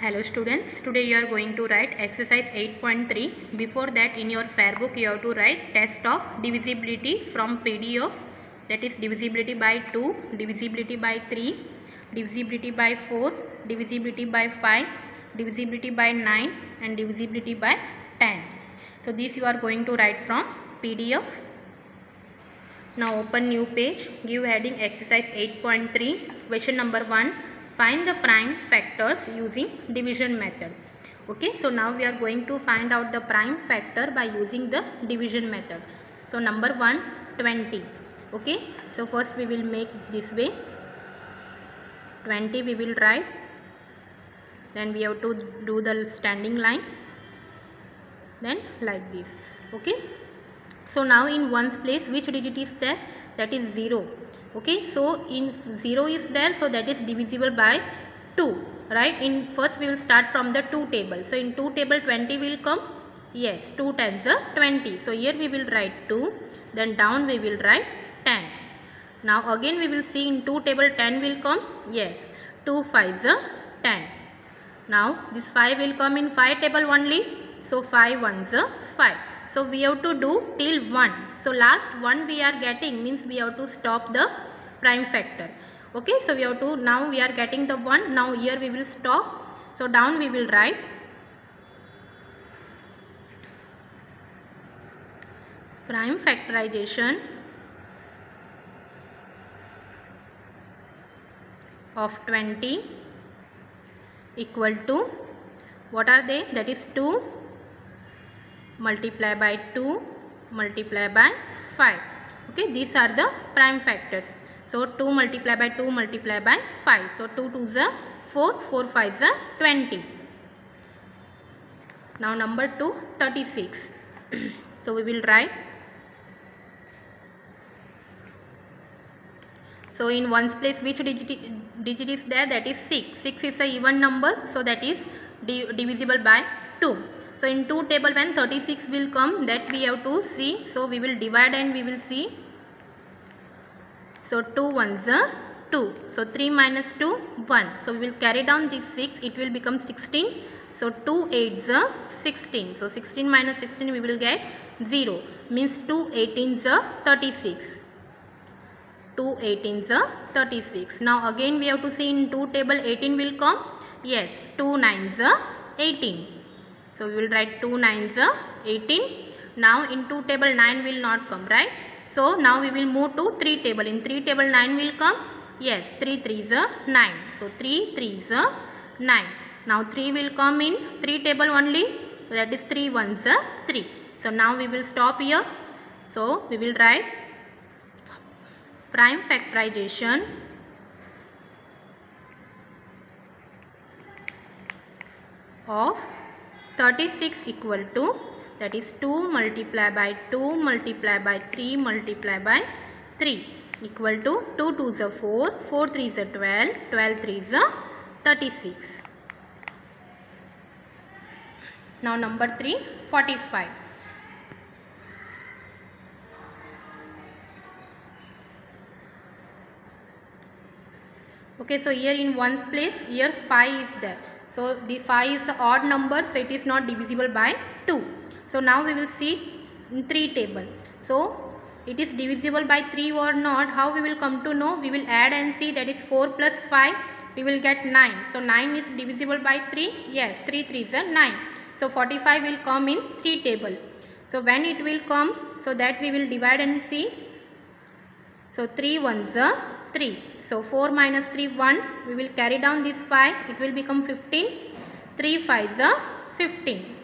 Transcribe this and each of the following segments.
Hello students, today you are going to write exercise 8.3. Before that, in your fair book you have to write test of divisibility from PDF, that is divisibility by 2, divisibility by 3, divisibility by 4, divisibility by 5, divisibility by 9 and divisibility by 10. So this you are going to write from PDF. Now open new page, give heading exercise 8.3, question number 1. Find the prime factors using division method. Okay, so now we are going to find out the prime factor by using the division method. So number 1, 20. Okay, so first we will make this way, 20 we will write, then we have to do the standing line, then like this. Okay, so now in ones place which digit is there? That is 0. Okay, so in 0 is there, so that is divisible by 2, right? In first we will start from the 2 table. So in 2 table 20 will come. Yes, 2 times 20. So here we will write 2, then down we will write 10. Now again we will see in 2 table 10 will come. Yes, 2 5s 10. Now this 5 will come in 5 table only. So 5 ones 5. So we have to do till 1. So last 1 we are getting means we have to stop the prime factor. Okay, so we have to, now we are getting the 1. Now here we will stop. So down we will write prime factorization of 20 equal to, what are they? That is 2 multiply by 2 multiply by 5. Okay, these are the prime factors. So 2 multiply by 2 multiply by 5. So 2 2s are 4, 4 5s are 20. Now number 2, 36. So we will write. So in ones place which digit is there? That is 6. 6 is a even number, so that is divisible by 2. So in 2 table when 36 will come, that we have to see. So we will divide and we will see. So 2 ones are 2. So 3 minus 2, 1. So we will carry down this 6. It will become 16. So 2 8s are 16. So 16 minus 16 we will get 0. Means 2 18s are 36. 2 18s are 36. Now again we have to see in 2 table 18 will come. Yes, 2 9s are 18. So we will write 2 9s are 18. Now in 2 table 9 will not come, right? So now we will move to 3 table. In 3 table 9 will come. Yes, 3 3s are 9. So 3 3s are 9. Now 3 will come in 3 table only. So that is 3 1s are 3. So now we will stop here. So we will write prime factorization of 36 equal to, that is 2 multiply by 2 multiply by 3 multiply by 3 equal to 2 2s are 4, 4 3s are 12, 12 3s are 36. Now number 3, 45. Okay, so here in ones place, here 5 is there. So the 5 is an odd number, so it is not divisible by 2. So now we will see in 3 table. So it is divisible by 3 or not. How we will come to know? We will add and see, that is 4 plus 5, we will get 9. So 9 is divisible by 3. Yes, 3 3s are 9. So 45 will come in 3 table. So when it will come, so that we will divide and see. So 3 1s are 3. So 4 minus 3 1, we will carry down this 5, it will become 15. 3 5s are 15.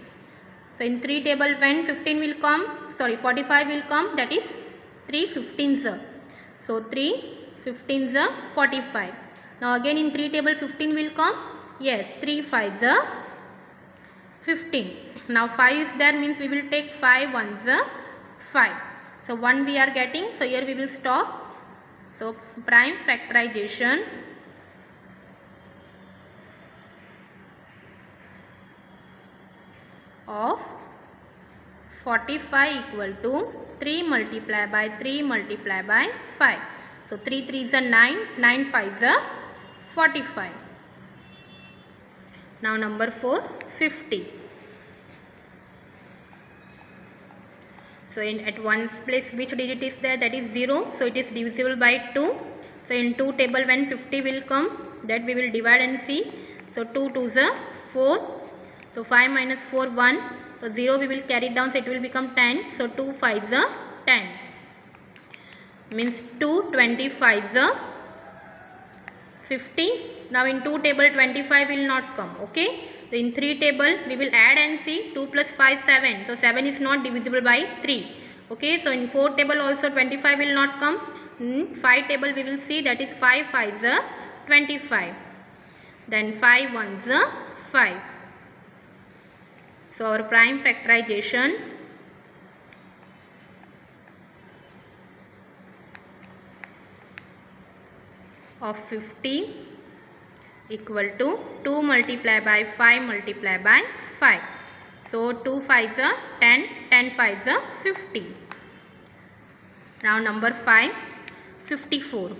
So in 3 table when 15 will come, sorry 45 will come, that is 3 15s. So 3 15s are 45. Now again in 3 table 15 will come. Yes, 3 5s are 15. Now 5 is there, means we will take 5 1s are 5. So 1 we are getting, so here we will stop. So prime factorization of 45 equal to 3 multiply by 3 multiply by 5. So 3 3s are 9, 9 5s are 45. Now number 4, 50. So at ones place which digit is there? That is 0. So it is divisible by 2. So in 2 table when 50 will come, that we will divide and see. So 2 2s are 4. So 5 minus 4 1. So 0 we will carry it down, so it will become 10. So 2 5s are 10. Means 2 25s are 50. Now in 2 table 25 will not come. Okay. So in 3 table we will add and see. 2 plus 5 7. So 7 is not divisible by 3. Okay. So in 4 table also 25 will not come. In 5 table we will see, that is 5 5s are 25. Then 5 1s are 5. So our prime factorization of 50 equal to 2 multiplied by 5 multiplied by 5. So 2 5s are 10, 10 5s are 50. Now number 5, 54.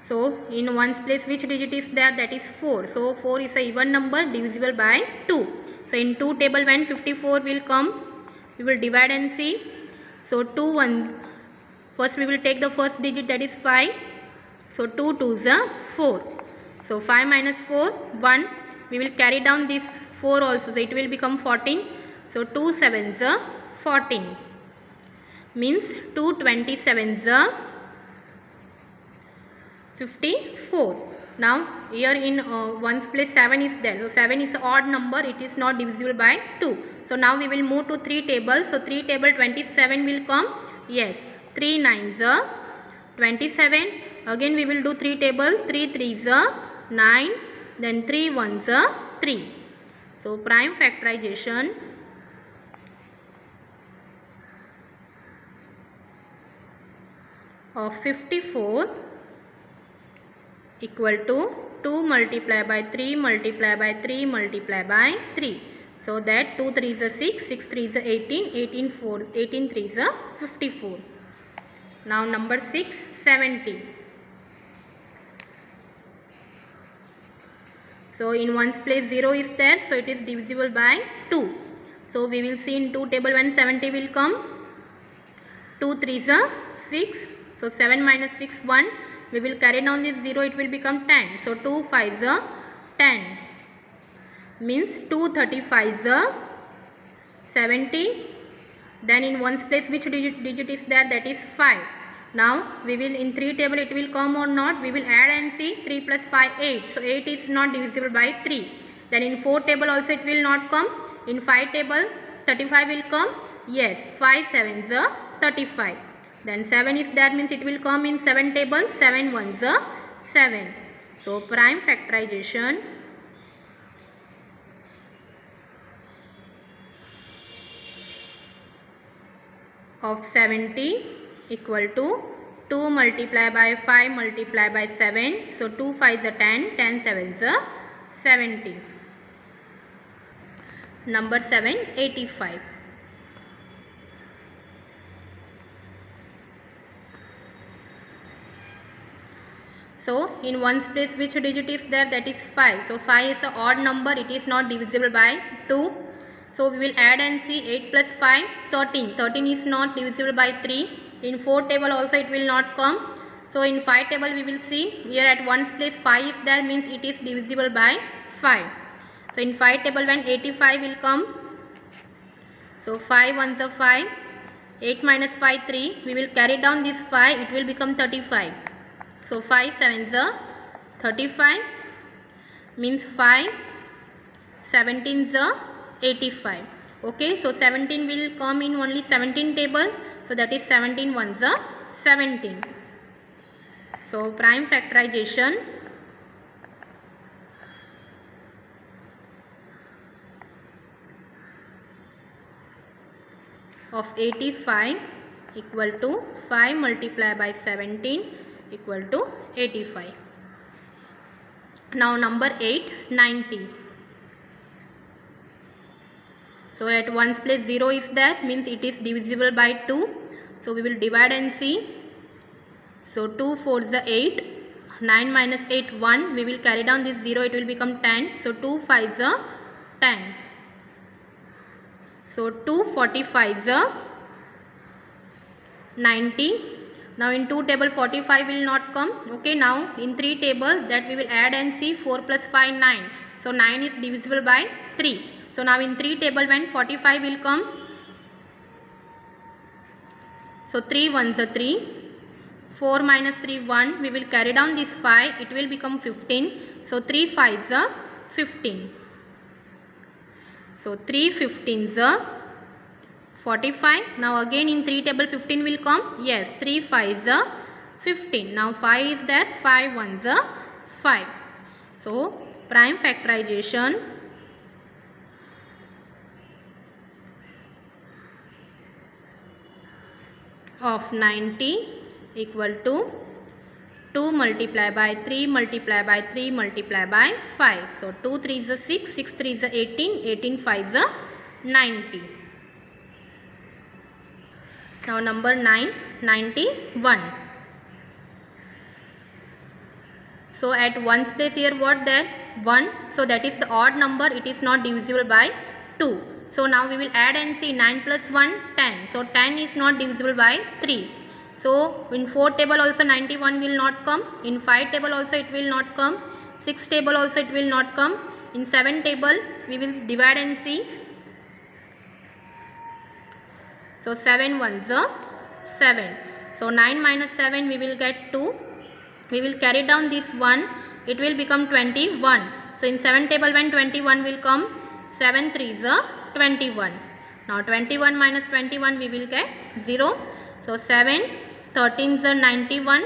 So in ones place which digit is there? That is 4. So 4 is a even number divisible by 2. So in 2 table when 54 will come, we will divide and see. So 2 1. First we will take the first digit, that is 5. So 2 2s are 4. So 5 minus 4 1. We will carry down this 4 also. So it will become 14. So 2 7s are 14. Means 2 27s are 54. Now here in ones place 7 is there. So 7 is odd number. It is not divisible by 2. So now we will move to 3 tables. So 3 table 27 will come. Yes. 3 9s are 27. Again we will do 3 table. 3 3s are 9. Then 3 1s are 3. So prime factorization of 54 equal to 2 multiplied by 3 multiplied by 3 multiplied by 3. So that 2 3s are 6, 6 3s are 18, 18 3s are 54. Now number 6, 70. So in ones place 0 is there, so it is divisible by 2. So we will see in 2 table when 70 will come. 2 3s are 6. So 7 minus 6 1. We will carry down this 0, it will become 10. So 2 5s are 10. Means 2 35s are 70. Then in ones place which digit is there? That is 5. Now we will in 3 table it will come or not? We will add and see. 3 plus 5 8. So 8 is not divisible by 3. Then in 4 table also it will not come. In 5 table 35 will come. Yes. 5 7s are 35. Then 7 is there, means it will come in 7 table. 7 1s are 7. So prime factorization of 70 equal to 2 multiplied by 5 multiplied by 7. So 2 5s are 10, 10 7s are 70. Number 7, 85. So in ones place which digit is there? That is 5. So 5 is an odd number. It is not divisible by 2. So we will add and see. 8 plus 5 13. 13 is not divisible by 3. In 4 table also it will not come. So in 5 table we will see. Here at ones place 5 is there, means it is divisible by 5. So in 5 table when 85 will come. So 5 1s are 5. 8 minus 5 3. We will carry down this 5. It will become 35. So 5 7s are 35. Means 5 17s are 85. Okay. So 17 will come in only 17 table. So that is 17 1s are 17. So prime factorization of 85 equal to 5 multiplied by 17 equal to 85. Now number 8, 90. So at ones place 0 is there, means it is divisible by 2. So we will divide and see. So 2 4 is 8. 9 minus 8 1. We will carry down this 0. It will become 10. So 2 5 is 10. So 2 45 is 90. Now in 2 table 45 will not come. Okay, now in 3 table that we will add and see 4 plus 5 9. So 9 is divisible by 3. So now in 3 table when 45 will come. So 3 1s are 3. 4 minus 3 1. We will carry down this 5. It will become 15. So 3 5s are 15. So 3 15s are 45. Now again in 3 table 15 will come. Yes, 3 5s are 15. Now 5 is there. 5 1s are 5. So prime factorization of 90 equal to 2 multiply by 3 multiply by 3 multiply by 5. So 2 3 is a 6, 6 3 is a 18, 18 5 is a 90. Now number 9, 91. So at ones place here what that? 1. So that is the odd number. It is not divisible by 2. So now we will add and see 9 plus 1, 10. So 10 is not divisible by 3. So in 4 table also 91 will not come. In 5 table also it will not come. 6 table also it will not come. In 7 table we will divide and see. So 7 1s are 7. So 9 minus 7 we will get 2. We will carry down this 1. It will become 21. So in 7 table when 21 will come. 7 3s are 21. Now 21 minus 21 we will get 0. So 7 13s are 91.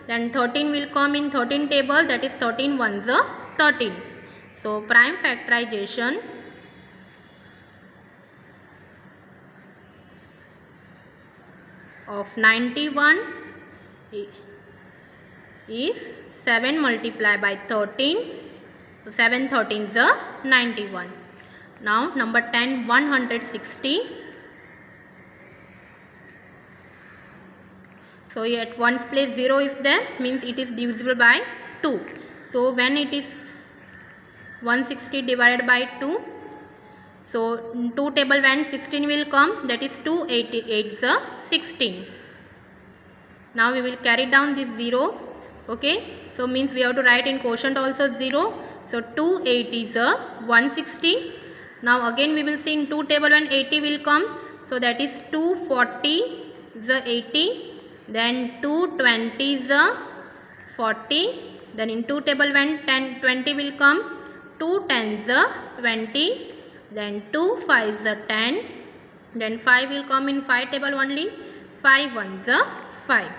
Then 13 will come in 13 table, that is 13 1s are 13. So prime factorization of 91 is 7 multiplied by 13. So 7 13s are 91. Now number 10, 160. So at ones place 0 is there, means it is divisible by 2. So when it is 160 divided by 2, so in 2 table when 16 will come, that is 2 88 is 16. Now we will carry down this 0. Okay, so means we have to write in quotient also 0. So 280 is 160. Now again we will see in 2 table when 80 will come. So that is 240 is 80. Then 220 is 40. Then in 2 table when 20 will come. 2 10s are 20. Then 2 5s are 10. Then 5 will come in 5 table only. 5 1s are 5.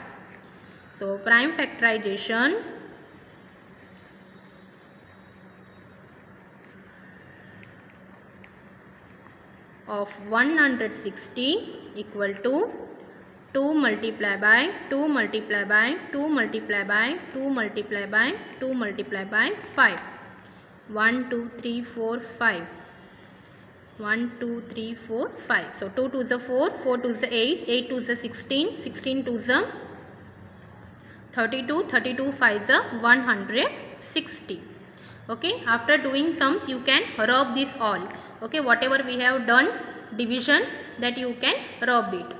So prime factorization of 160 equal to 2 multiply by 2 multiply by 2 multiply by 2 multiply by 2 multiply by 5. 1 2 3 4 5. 1 2 3 4 5. So 2 2 is a 4, 4 2 is a 8, 8 2 is a 16, 16 2 is a 32, 32 5 is a 160. Okay, after doing sums you can rub this all. Okay, whatever we have done division, that you can rub it.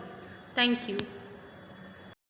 Thank you.